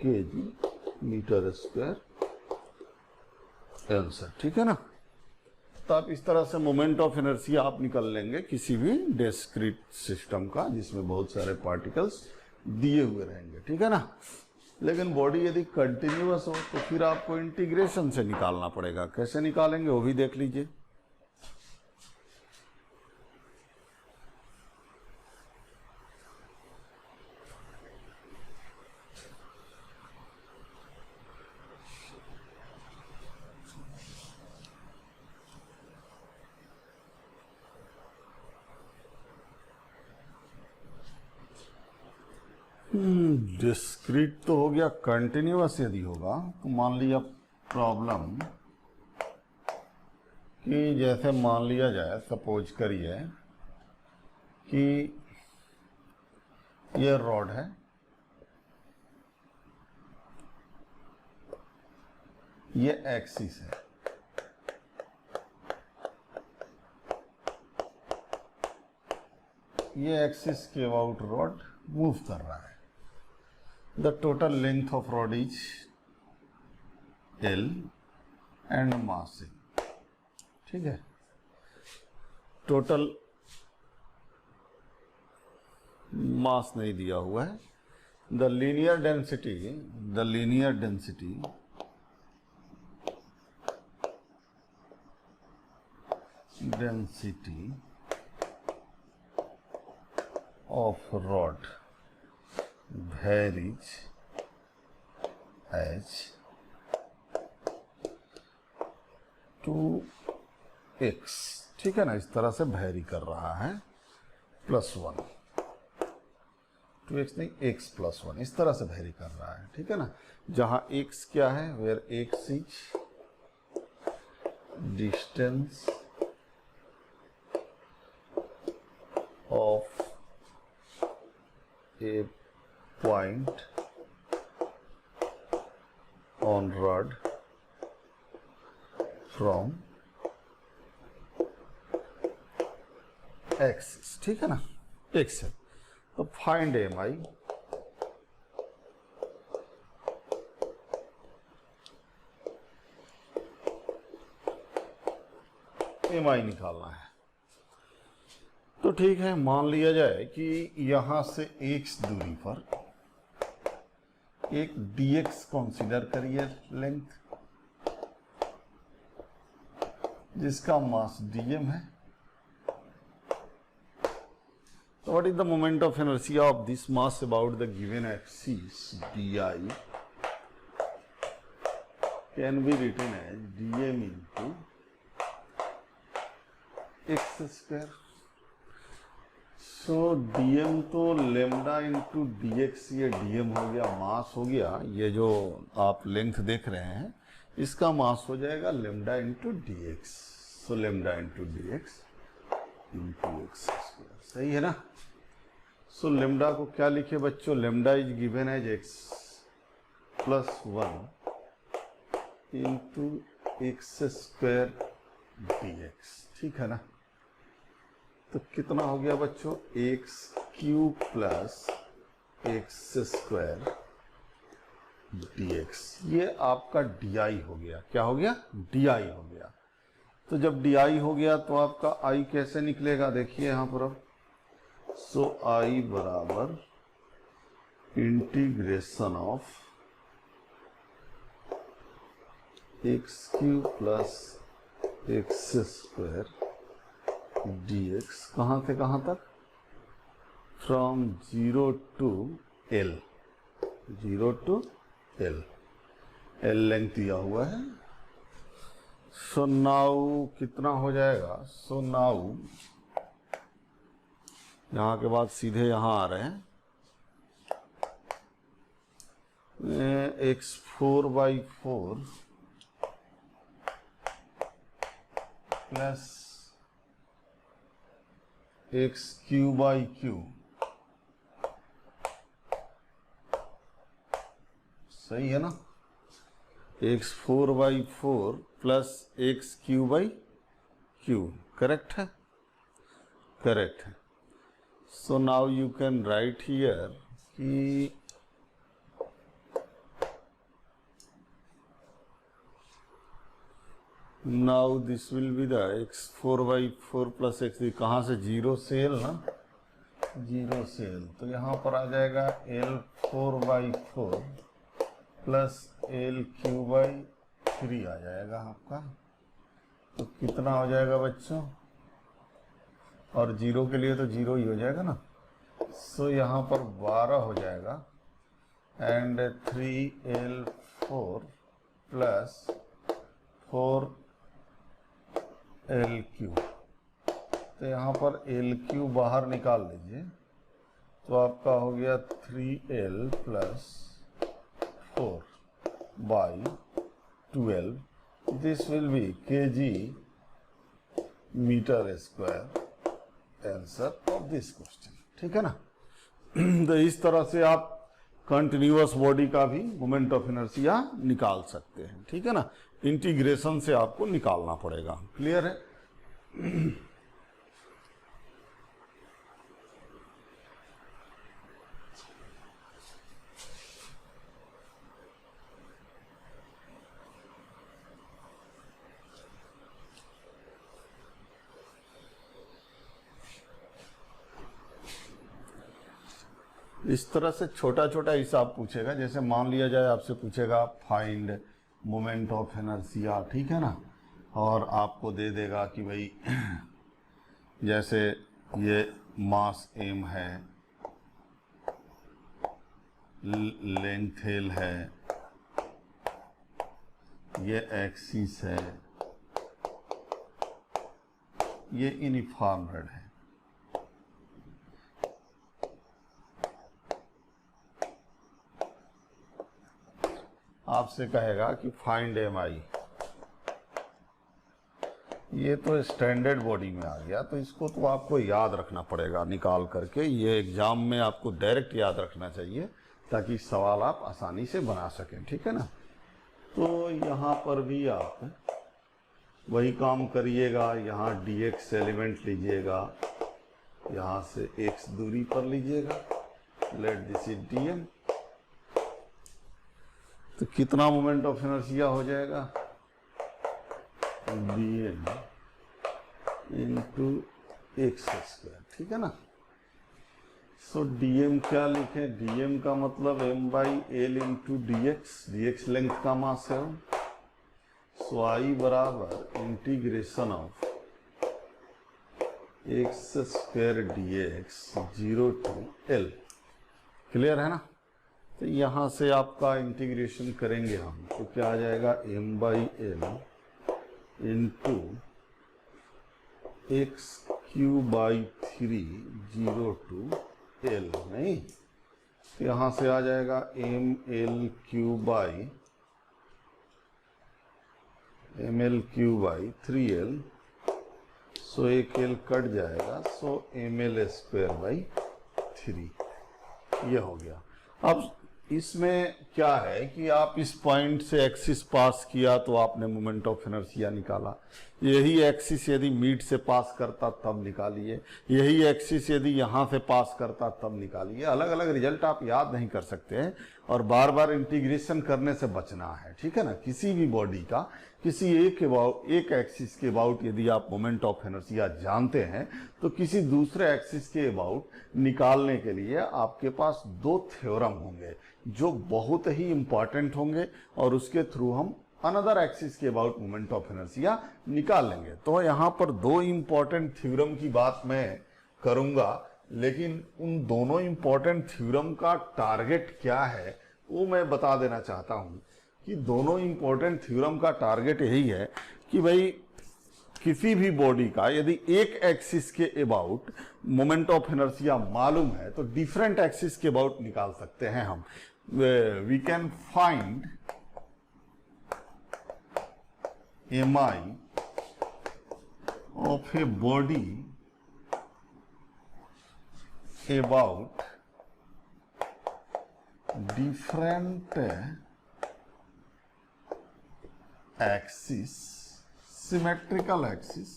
kg मीटर स्क्वायर आंसर, ठीक है ना। तो आप इस तरह से मोमेंट ऑफ इनर्शिया आप निकल लेंगे किसी भी डिस्क्रीट सिस्टम का जिसमें बहुत सारे पार्टिकल्स दिए हुए रहेंगे, ठीक है ना। लेकिन बॉडी यदि कंटिन्यूअस हो तो फिर आपको इंटीग्रेशन से निकालना पड़ेगा, कैसे निकालेंगे वो भी देख लीजिए। डिस्क्रीट तो हो गया, कंटिन्यूअस यदि होगा तो मान लिया प्रॉब्लम कि जैसे मान लिया जाए, सपोज करिए कि ये रॉड है, ये एक्सिस है, ये एक्सिस के अबाउट रॉड मूव कर रहा है। The total length of rod is L and mass M, ठीक है। टोटल मास नहीं दिया हुआ है। The linear density of rod varies as 2x, ठीक है ना, इस तरह से वैरी कर रहा है, +1, 2x नहीं, x + 1, इस तरह से वैरी कर रहा है, ठीक है ना। जहां x क्या है, where x is distance of a point on rod from axis, ठीक है ना, x है। तो फाइंड mi, निकालना है। तो ठीक है, मान लिया जाए कि यहां से x दूरी पर एक dx कंसीडर करिए लेंथ, जिसका मास dm है। तो what is the moment of inertia of this mass about the given axis di can be written as dm into x²। So dm तो लेमडा इंटू dx, ये dm हो गया, मास हो गया, ये जो आप लेंथ देख रहे हैं इसका मास हो जाएगा lambda into dx। So lambda into dx into x², सही है ना। सो लेमडा को क्या लिखे बच्चों, lambda is given as x plus 1 into X square dx, ठीक है ना। तो कितना हो गया बच्चों, X cube plus X square dx। ये आपका डी हो गया। क्या हो गया, डी हो गया। तो जब डी हो गया तो आपका i कैसे निकलेगा, देखिए यहां पर अब। सो i बराबर integration of X cube plus X square dx, कहाँ से कहाँ तक, from 0 to l, 0 to l, l length दिया हुआ है। सो नाउ कितना हो जाएगा, सो नाउ यहाँ के बाद सीधे यहाँ आ रहे हैं, x4/4 प्लस x3/3, सही है ना। x4/4 प्लस x3/3, करेक्ट है, करेक्ट है। So now you can write here कि now this will be the x4/4 plus x, कहाँ से, 0 से l ना, 0 से l, तो यहाँ पर आ जाएगा l4/4 प्लस l3/3 आ जाएगा आपका। तो कितना हो जाएगा बच्चों, और 0 के लिए तो 0 ही हो जाएगा ना। सो यहाँ पर 12 हो जाएगा एंड 3l4 प्लस 4l3। तो यहाँ पर l3 बाहर निकाल लीजिए, तो आपका हो गया 3l plus 4/12, this will be kg metre square answer of this question, ठीक है ना। तो इस तरह से आप कंटिन्यूअस बॉडी का भी मोमेंट ऑफ इनर्शिया निकाल सकते हैं, ठीक है ना। इंटीग्रेशन से आपको निकालना पड़ेगा, क्लियर है। इस तरह से छोटा छोटा हिसाब पूछेगा, जैसे मान लिया जाए आपसे पूछेगा फाइंड मोमेंट ऑफ इनर्शिया, ठीक है ना, और आपको दे देगा कि भाई जैसे ये मास m है, लेंथ l है, ये एक्सिस है, ये यूनिफॉर्म हेड है। आपसे कहेगा कि फाइंड mi, ये तो स्टैंडर्ड बॉडी में आ गया, तो इसको तो आपको याद रखना पड़ेगा निकाल करके। ये एग्जाम में आपको डायरेक्ट याद रखना चाहिए ताकि सवाल आप आसानी से बना सकें, ठीक है ना। तो यहाँ पर भी आप वही काम करिएगा, यहाँ dx एलिमेंट लीजिएगा, यहाँ से x दूरी पर लीजिएगा, लेट दिस इज dm। तो कितना मोमेंट ऑफ इनर्शिया हो जाएगा, dm इंटू एक्स स्क्वायर, ठीक है ना। सो dm क्या लिखें, dm का मतलब m/l इंटू dx लेंथ का मास है। सो i बराबर integration of X square dx 0 to l, clear है ना। तो यहाँ से आपका इंटीग्रेशन करेंगे हम, तो क्या आ जाएगा, m/l into x3/3 0 to l, नहीं, तो यहाँ से आ जाएगा ml3/3l, सो एक l कट जाएगा, सो ml² 3, ये हो गया। अब इसमें क्या है कि आप इस पॉइंट से एक्सिस पास किया तो आपने मोमेंट ऑफ इनर्शिया निकाला, यही एक्सिस यदि मिड से पास करता तब निकालिए, यही एक्सिस यदि यहाँ से पास करता तब निकालिए। अलग अलग रिजल्ट आप याद नहीं कर सकते हैं और बार बार इंटीग्रेशन करने से बचना है, ठीक है ना। किसी भी बॉडी का किसी एक एक्सिस के अबाउट यदि आप मोमेंट ऑफ इनर्शिया जानते हैं तो किसी दूसरे एक्सिस के अबाउट निकालने के लिए आपके पास दो थ्योरम होंगे जो बहुत ही इंपॉर्टेंट होंगे और उसके थ्रू हम अनदर एक्सिस के अबाउट मोमेंट ऑफ इनर्शिया निकाल लेंगे। तो यहाँ पर दो इंपॉर्टेंट थ्योरम की बात मैं करूंगा, लेकिन उन दोनों इंपॉर्टेंट थ्योरम का टारगेट क्या है वो मैं बता देना चाहता हूँ कि दोनों इंपॉर्टेंट थ्योरम का टारगेट यही है कि भाई किसी भी बॉडी का यदि एक एक्सिस के अबाउट मोमेंट ऑफ इनर्शिया मालूम है तो डिफरेंट एक्सिस के अबाउट निकाल सकते हैं हम। We can find mi of a body about different axis, symmetrical axis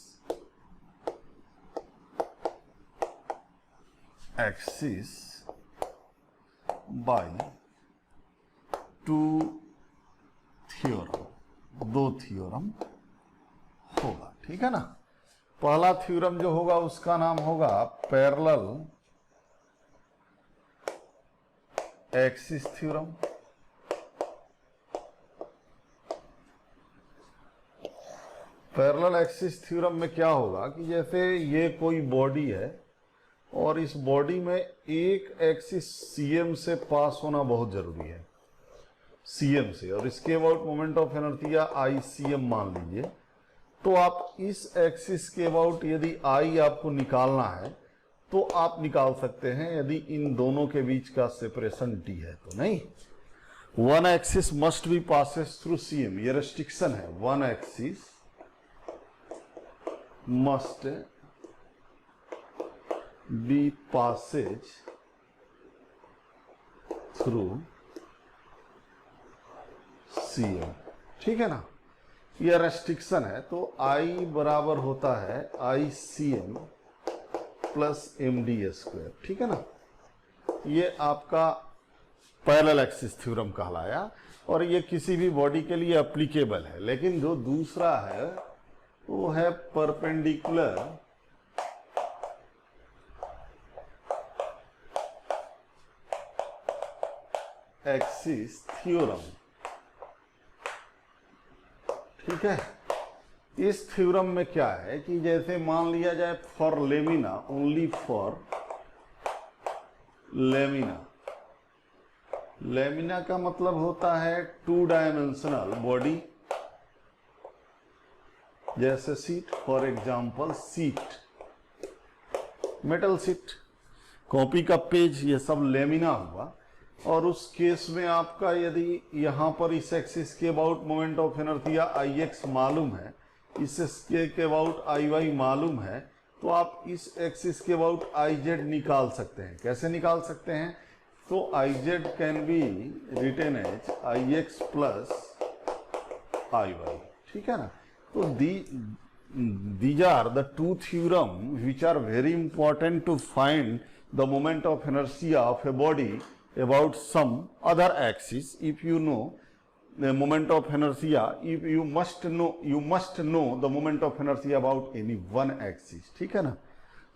by two theorem, दो थ्योरम होगा, ठीक है ना। पहला थ्योरम जो होगा उसका नाम होगा parallel axis theorem. Parallel axis theorem में क्या होगा कि जैसे ये कोई बॉडी है और इस बॉडी में एक एक्सिस सीएम से पास होना बहुत जरूरी है, सीएम से, और इसके about moment of inertia I CM मान लीजिए, तो आप इस एक्सिस के अबाउट यदि आई आपको निकालना है तो आप निकाल सकते हैं यदि इन दोनों के बीच का सेपरेशन डी है तो। नहीं, one axis must be passes through CM, ये रेस्ट्रिक्शन है। One axis must be Passage through CM, ठीक है ना, यह रेस्ट्रिक्शन है। तो I बराबर होता है I C M plus M D square, ठीक है ना। ये आपका पैरेलल एक्सिस थ्योरम कहलाया और ये किसी भी बॉडी के लिए एप्लीकेबल है। लेकिन जो दूसरा है वो है परपेंडिकुलर एक्सिस थ्योरम, ठीक है। इस थ्योरम में क्या है कि जैसे मान लिया जाए for lamina, only for lamina, lamina का मतलब होता है टू डायमेंशनल बॉडी, जैसे seat, for example seat, metal seat, copy का पेज, ये सब लेमिना हुआ। और उस केस में आपका यदि यहां पर इस एक्सिस के about moment of inertia I x मालूम है, इस के अबाउट आई वाई मालूम है, तो आप इस एक्सिस के अबाउट आई जेड निकाल सकते हैं। कैसे निकाल सकते हैं? तो I Z can be written as I X plus I Y, ठीक है ना। तो these are the two theorems which are very important to find the moment of inertia of a body about some other axis. If you know the moment of inertia, if you must know the moment of inertia about any one axis, ठीक है ना।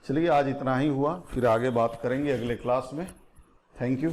चलिए आज इतना ही हुआ, फिर आगे बात करेंगे अगले क्लास में। Thank you.